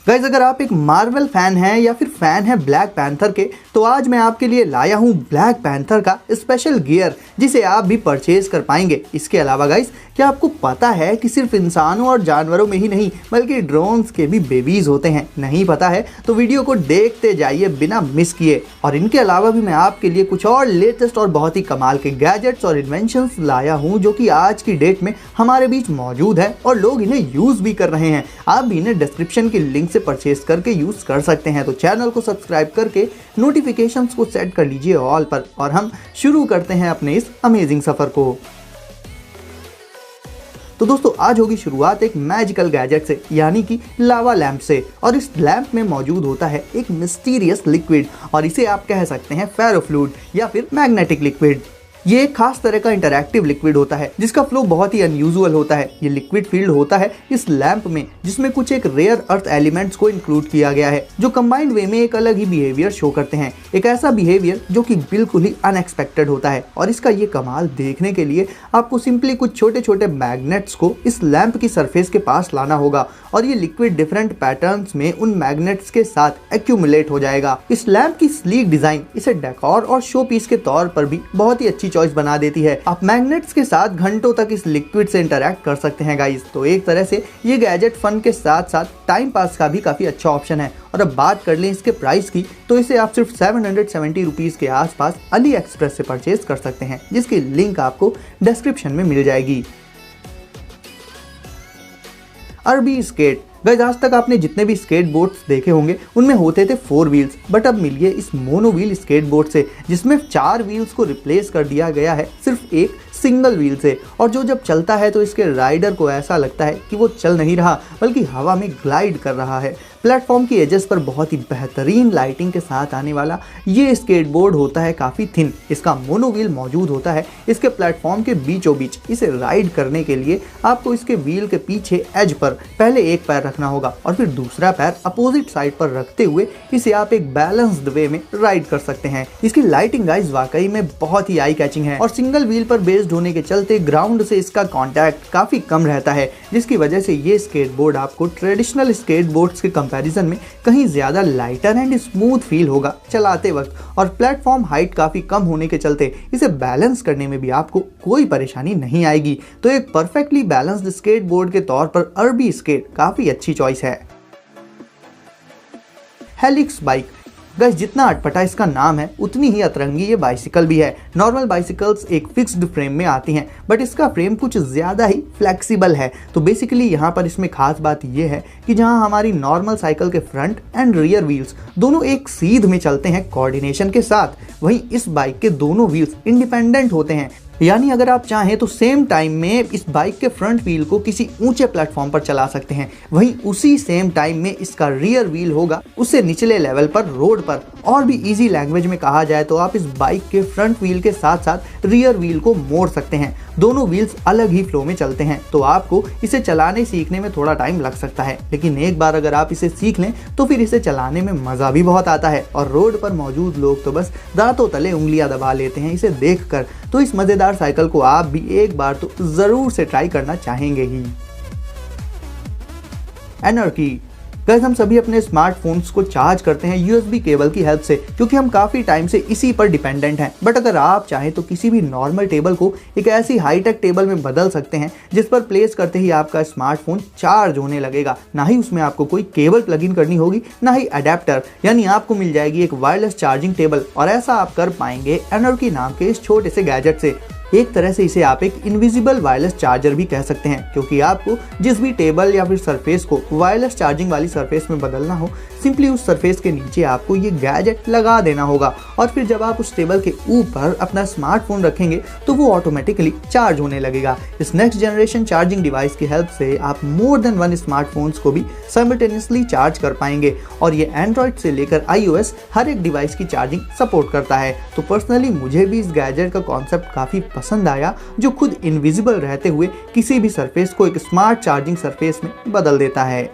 Guys अगर आप एक मार्वल फैन हैं या फिर फैन हैं ब्लैक पैंथर के, तो आज मैं आपके लिए लाया हूं ब्लैक पैंथर का स्पेशल गियर जिसे आप भी परचेज कर पाएंगे। इसके अलावा गाइस क्या आपको पता है कि सिर्फ इंसानों और जानवरों में ही नहीं बल्कि ड्रोन्स के भी बेबीज होते हैं? नहीं पता है तो वीडियो को देखते जाइए बिना मिस किए। और इनके अलावा भी मैं आपके लिए कुछ और लेटेस्ट और बहुत ही कमाल के गैजेट्स और इन्वेंशंस लाया हूं जो कि आज की डेट में हमारे बीच मौजूद है और लोग इन्हें यूज भी कर रहे हैं। आप भी इन्हें डिस्क्रिप्शन की लिंक से परचेज करके यूज कर सकते हैं। तो चैनल को सब्सक्राइब करके नोटिफिकेशंस को सेट कर लीजिए ऑल पर और हम शुरू करते हैं अपने इस अमेजिंग सफर को। तो दोस्तों आज होगी शुरुआत एक मैजिकल गैजेट से, यानी कि लावा लैंप से। और इस लैंप में मौजूद होता है एक मिस्टीरियस लिक्विड और इसे आप कह सकते हैं फेरोफ्लूइड या फिर मैग्नेटिक लिक्विड। ये एक खास तरह का इंटरैक्टिव लिक्विड होता है जिसका फ्लो बहुत ही अनयूजुअल होता है। ये लिक्विड फील्ड होता है इस लैंप में जिसमें कुछ एक रेयर अर्थ एलिमेंट्स को इंक्लूड किया गया है जो कंबाइंड वे में एक अलग ही बिहेवियर शो करते हैं। एक ऐसा बिहेवियर जो कि बिल्कुल ही अनएक्सपेक्टेड होता है। और इसका ये कमाल देखने के लिए आपको सिंपली कुछ छोटे छोटे मैग्नेट्स को इस लैंप की सरफेस के पास लाना होगा और ये लिक्विड डिफरेंट पैटर्न्स में उन मैग्नेट्स के साथ एक्यूमुलेट हो जाएगा। इस लैंप की स्लीक डिजाइन इसे डेकोर और शो पीस के तौर पर भी बहुत ही अच्छी चॉइस बना देती है। आप मैग्नेट्स के साथ घंटों तक इस लिक्विड से इंटरैक्ट कर सकते हैं गाइस। तो एक तरह से ये गैजेट फन के साथ साथ टाइम पास का भी काफी अच्छा ऑप्शन है। और अब बात कर लें इसके प्राइस की, तो इसे आप सिर्फ 770 रुपीज के आसपास अली एक्सप्रेस से परचेज कर सकते हैं जिसकी लिंक आपको डिस्क्रिप्शन में मिल जाएगी। अरबी स्केट। गाइस आज तक आपने जितने भी स्केट बोर्ड्स देखे होंगे उनमें होते थे 4 व्हील्स, बट अब मिलिए इस मोनो व्हील स्केट बोर्ड से जिसमें 4 व्हील्स को रिप्लेस कर दिया गया है सिर्फ एक सिंगल व्हील से। और जो जब चलता है तो इसके राइडर को ऐसा लगता है कि वो चल नहीं रहा बल्कि हवा में ग्लाइड कर रहा है। प्लेटफॉर्म की एजेस पर बहुत ही बेहतरीन लाइटिंग के साथ आने वाला ये स्केटबोर्ड होता है काफ़ी थिन। इसका मोनो व्हील मौजूद होता है इसके प्लेटफॉर्म के बीचों बीच। इसे राइड करने के लिए आपको इसके व्हील के पीछे एज पर पहले एक पैर रखना होगा और फिर दूसरा पैर अपोजिट साइड पर रखते हुए इसे आप एक बैलेंस्ड वे में राइड कर सकते हैं। इसकी लाइटिंग गाइस वाकई में बहुत ही आई कैचिंग है और सिंगल व्हील पर बेस्ड होने के चलते ग्राउंड से इसका कॉन्टैक्ट काफ़ी कम रहता है, जिसकी वजह से ये स्केटबोर्ड आपको ट्रेडिशनल स्केटबोर्ड्स के कंपैरिजन में कहीं ज्यादा लाइटर एंड स्मूथ फील होगा चलाते वक्त। और प्लेटफॉर्म हाइट काफी कम होने के चलते इसे बैलेंस करने में भी आपको कोई परेशानी नहीं आएगी। तो एक परफेक्टली बैलेंस्ड स्केटबोर्ड के तौर पर अरबी स्केट काफी अच्छी चॉइस है। Helix bike. गाइस जितना अटपटा इसका नाम है उतनी ही अतरंगी ये बाइसिकल भी है। नॉर्मल बाइसिकल्स एक फिक्स्ड फ्रेम में आती हैं बट इसका फ्रेम कुछ ज़्यादा ही फ्लेक्सिबल है। तो बेसिकली यहाँ पर इसमें खास बात ये है कि जहाँ हमारी नॉर्मल साइकिल के फ्रंट एंड रियर व्हील्स दोनों एक सीध में चलते हैं कोऑर्डिनेशन के साथ, वहीं इस बाइक के दोनों व्हील्स इंडिपेंडेंट होते हैं। यानी अगर आप चाहें तो सेम टाइम में इस बाइक के फ्रंट व्हील को किसी ऊंचे प्लेटफॉर्म पर चला सकते हैं, वहीं उसी सेम टाइम में इसका रियर व्हील होगा उससे निचले लेवल पर रोड पर। और भी इजी लैंग्वेज में कहा जाए तो आप इस बाइक के फ्रंट व्हील के साथ साथ रियर व्हील को मोड़ सकते हैं। दोनों व्हील्स अलग ही फ्लो में चलते हैं तो आपको इसे चलाने सीखने में थोड़ा टाइम लग सकता है, लेकिन एक बार अगर आप इसे सीख लें तो फिर इसे चलाने में मज़ा भी बहुत आता है। और रोड पर मौजूद लोग तो बस दांतों तले उंगलियां दबा लेते हैं इसे देखकर। तो इस मज़ेदार साइकिल को आप भी एक बार तो ज़रूर से ट्राई करना चाहेंगे ही। एनर्की। गाइस हम सभी अपने स्मार्टफोन्स को चार्ज करते हैं यूएसबी केबल की हेल्प से क्योंकि हम काफ़ी टाइम से इसी पर डिपेंडेंट हैं। बट अगर आप चाहें तो किसी भी नॉर्मल टेबल को एक ऐसी हाईटेक टेबल में बदल सकते हैं जिस पर प्लेस करते ही आपका स्मार्टफोन चार्ज होने लगेगा। ना ही उसमें आपको कोई केबल प्लग इन करनी होगी ना ही अडेप्टर, यानी आपको मिल जाएगी एक वायरलेस चार्जिंग टेबल। और ऐसा आप कर पाएंगे एनर्की नाम के इस छोटे से गैजेट से। एक तरह से इसे आप एक इनविजिबल वायरलेस चार्जर भी कह सकते हैं क्योंकि आपको जिस भी टेबल या फिर सरफेस को वायरलेस चार्जिंग वाली सरफेस में बदलना हो, सिंपली उस सरफेस के नीचे आपको ये गैजेट लगा देना होगा और फिर जब आप उस टेबल के ऊपर अपना स्मार्टफोन रखेंगे तो वो ऑटोमेटिकली चार्ज होने लगेगा। इस नेक्स्ट जनरेशन चार्जिंग डिवाइस की हेल्प से आप मोर देन 1 स्मार्टफोन्स को भी साइमल्टेनियसली चार्ज कर पाएंगे और ये एंड्रॉइड से लेकर iOS हर एक डिवाइस की चार्जिंग सपोर्ट करता है। तो पर्सनली मुझे भी इस गैजेट का कॉन्सेप्ट काफ़ी पसंद आया जो खुद इनविजिबल रहते हुए किसी भी सरफेस को एक स्मार्ट चार्जिंग सरफेस में बदल देता है।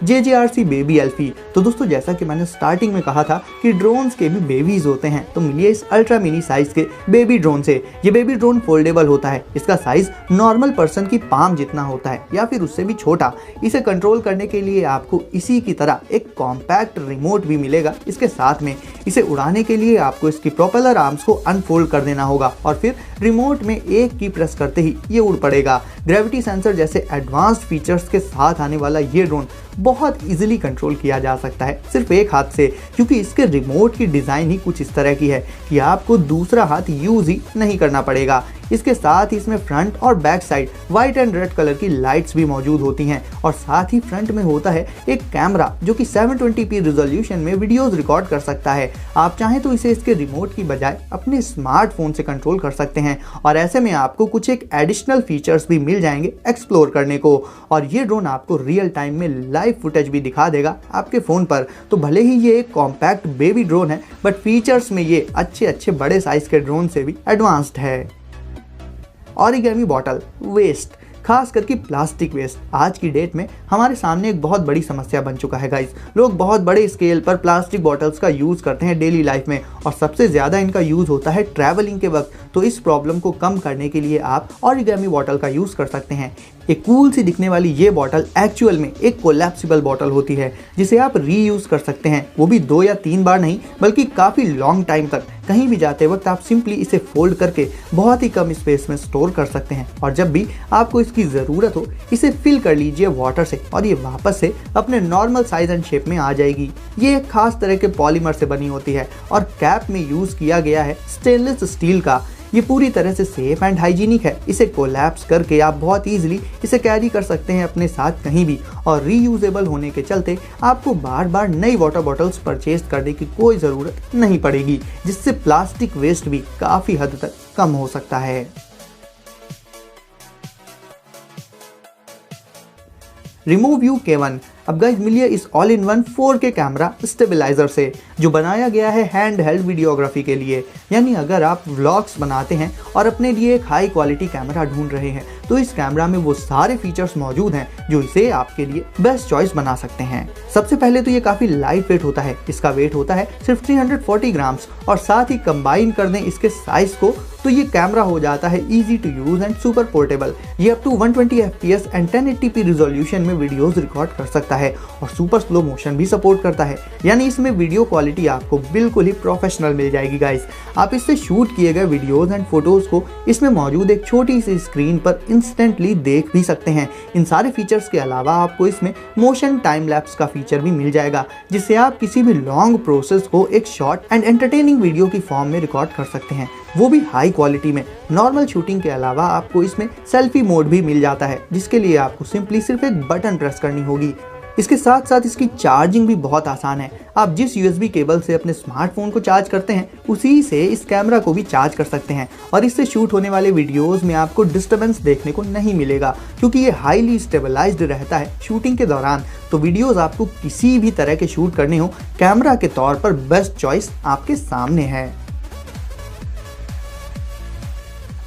JJRC baby Elfie. तो दोस्तों जैसा कि मैंने स्टार्टिंग में कहा था कि ड्रोन्स के भी बेबीज होते हैं, तो मिलिए इस अल्ट्रा मिनी साइज के बेबी ड्रोन से। ये बेबी ड्रोन फोल्डेबल होता है, इसका साइज नॉर्मल पर्सन की पाम जितना होता है या फिर उससे भी छोटा। इसे कंट्रोल करने के लिए आपको इसी की तरह एक कॉम्पैक्ट रिमोट भी मिलेगा इसके साथ में। इसे उड़ाने के लिए आपको इसकी प्रोपेलर आर्म्स को अनफोल्ड कर देना होगा और फिर रिमोट में एक की प्रेस करते ही ये उड़ पड़ेगा। ग्रेविटी सेंसर जैसे एडवांस्ड फीचर्स के साथ आने वाला ये ड्रोन बहुत इजीली कंट्रोल किया जा सकता है सिर्फ एक हाथ से, क्योंकि इसके रिमोट की डिज़ाइन ही कुछ इस तरह की है कि आपको दूसरा हाथ यूज ही नहीं करना पड़ेगा। इसके साथ ही इसमें फ्रंट और back side white and red colour की लाइट्स भी मौजूद होती हैं और साथ ही फ्रंट में होता है एक कैमरा जो कि 720p रिजोल्यूशन में वीडियोस रिकॉर्ड कर सकता है। आप चाहें तो इसे इसके रिमोट की बजाय अपने स्मार्टफोन से कंट्रोल कर सकते हैं और ऐसे में आपको कुछ एक एडिशनल फीचर्स भी मिल जाएंगे एक्सप्लोर करने को। और ये ड्रोन आपको रियल टाइम में लाइव फुटेज भी दिखा देगा आपके फ़ोन पर। तो भले ही ये एक कॉम्पैक्ट बेबी ड्रोन है, बट फीचर्स में ये अच्छे बड़े साइज के ड्रोन से भी एडवांस्ड है। ऑरिगेमी बॉटल वेस्ट, खास करके प्लास्टिक वेस्ट आज की डेट में हमारे सामने एक बहुत बड़ी समस्या बन चुका है गाइस। लोग बहुत बड़े स्केल पर प्लास्टिक बॉटल्स का यूज़ करते हैं डेली लाइफ में और सबसे ज़्यादा इनका यूज़ होता है ट्रैवलिंग के वक्त। तो इस प्रॉब्लम को कम करने के लिए आप ऑरिगेमी बॉटल का यूज़ कर सकते हैं। एक कूल सी दिखने वाली ये बॉटल एक्चुअल में एक कोलैप्सिबल बॉटल होती है जिसे आप रीयूज़ कर सकते हैं, वो भी 2 या 3 बार नहीं बल्कि काफ़ी लॉन्ग टाइम तक। कहीं भी जाते वक्त आप सिंपली इसे फोल्ड करके बहुत ही कम स्पेस में स्टोर कर सकते हैं और जब भी आपको इसकी ज़रूरत हो इसे फिल कर लीजिए वाटर से और ये वापस से अपने नॉर्मल साइज एंड शेप में आ जाएगी। ये एक खास तरह के पॉलीमर से बनी होती है और कैप में यूज़ किया गया है स्टेनलेस स्टील का। ये पूरी तरह से सेफ एंड हाइजीनिक है। इसे कोलैप्स करके आप बहुत ईजिली इसे कैरी कर सकते हैं अपने साथ कहीं भी और रीयूजेबल होने के चलते आपको बार बार नई वाटर बॉटल्स परचेज करने की कोई ज़रूरत नहीं पड़ेगी, जिससे प्लास्टिक वेस्ट भी काफ़ी हद तक कम हो सकता है। RemoView K1। अब गाइस मिलिए इस all in one 4K camera stabilizer से जो बनाया गया है हैंड हेल्ड वीडियोग्राफी के लिए। यानी अगर आप व्लॉग्स बनाते हैं और अपने लिए एक हाई क्वालिटी कैमरा ढूंढ रहे हैं तो इस कैमरा में वो सारे फीचर्स मौजूद हैं जो इसे आपके लिए बेस्ट चॉइस बना सकते हैं। सबसे पहले तो ये काफ़ी लाइट वेट होता है, इसका वेट होता है सिर्फ 340 ग्राम्स और साथ ही कंबाइन कर दें इसके साइज को तो ये कैमरा हो जाता है easy to use and super portable. ये अप टू 120 FPS एंड 1080p रिजोल्यूशन में वीडियोस रिकॉर्ड कर सकता है और सुपर स्लो मोशन भी सपोर्ट करता है, यानी इसमें वीडियो क्वालिटी आपको बिल्कुल ही प्रोफेशनल मिल जाएगी गाइस। आप इससे शूट किए गए वीडियोस एंड फोटोज को इसमें मौजूद एक छोटी सी स्क्रीन पर इंस्टेंटली देख भी सकते हैं। इन सारे फीचर्स के अलावा आपको इसमें मोशन टाइम लैप्स का फीचर भी मिल जाएगा जिससे आप किसी भी लॉन्ग प्रोसेस को एक शॉर्ट एंड एंटरटेनिंग वीडियो की फॉर्म में रिकॉर्ड कर सकते हैं, वो भी हाई क्वालिटी में। नॉर्मल शूटिंग के अलावा आपको इसमें सेल्फी मोड भी मिल जाता है जिसके लिए आपको सिंपली सिर्फ एक बटन प्रेस करनी होगी। इसके साथ साथ इसकी चार्जिंग भी बहुत आसान है। आप जिस USB केबल से अपने स्मार्टफोन को चार्ज करते हैं उसी से इस कैमरा को भी चार्ज कर सकते हैं और इससे शूट होने वाले वीडियोस में आपको डिस्टर्बेंस देखने को नहीं मिलेगा क्योंकि ये हाईली स्टेबलाइज्ड रहता है शूटिंग के दौरान। तो वीडियोस आपको किसी भी तरह के शूट करने हो, कैमरा के तौर पर बेस्ट चॉइस आपके सामने है।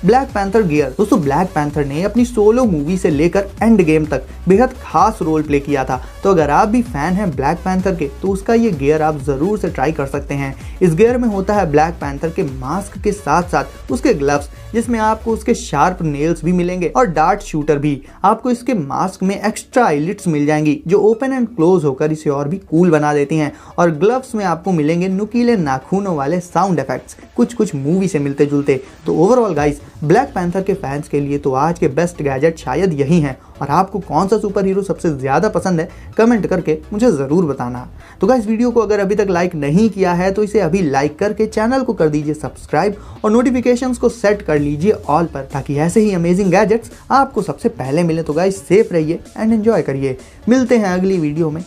Black panther gear. दोस्तों ब्लैक पैंथर ने अपनी सोलो मूवी से लेकर एंड गेम तक बेहद खास रोल प्ले किया था, तो अगर आप भी फैन हैं ब्लैक पैंथर के तो उसका ये गियर आप ज़रूर से ट्राई कर सकते हैं। इस गियर में होता है ब्लैक पैंथर के मास्क के साथ साथ उसके ग्लव्स जिसमें आपको उसके शार्प नेल्स भी मिलेंगे और डार्ट शूटर भी। आपको इसके मास्क में एक्स्ट्रा आईलिट्स मिल जाएंगी जो ओपन एंड क्लोज होकर इसे और भी कूल बना देती हैं और ग्लव्स में आपको मिलेंगे नुकीले नाखूनों वाले साउंड इफेक्ट्स, कुछ मूवी से मिलते जुलते। तो ओवरऑल गाइस ब्लैक पैंथर के फैंस के लिए तो आज के बेस्ट गैजेट शायद यही हैं। और आपको कौन सा सुपर हीरो सबसे ज़्यादा पसंद है कमेंट करके मुझे ज़रूर बताना। तो गाइस वीडियो को अगर अभी तक लाइक नहीं किया है तो इसे अभी लाइक करके चैनल को कर दीजिए सब्सक्राइब और नोटिफिकेशंस को सेट कर लीजिए ऑल पर ताकि ऐसे ही अमेजिंग गैजेट्स आपको सबसे पहले मिले। तो गाइस सेफ रहिए एंड एंजॉय करिए। मिलते हैं अगली वीडियो में।